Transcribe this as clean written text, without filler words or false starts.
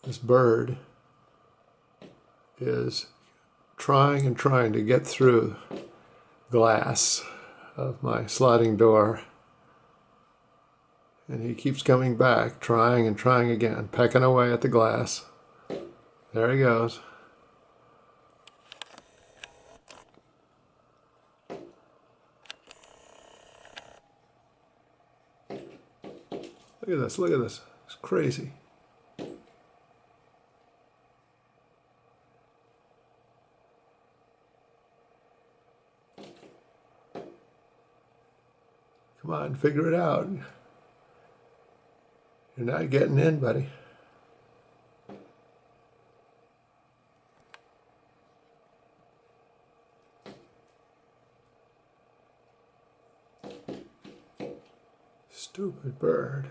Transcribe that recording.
This bird is trying and trying to get through glass of my sliding door. And he keeps coming back, trying and trying again, pecking away at the glass. There he goes. Look at this, look at this. It's crazy. Come on, figure it out. You're not getting in, buddy. Stupid bird.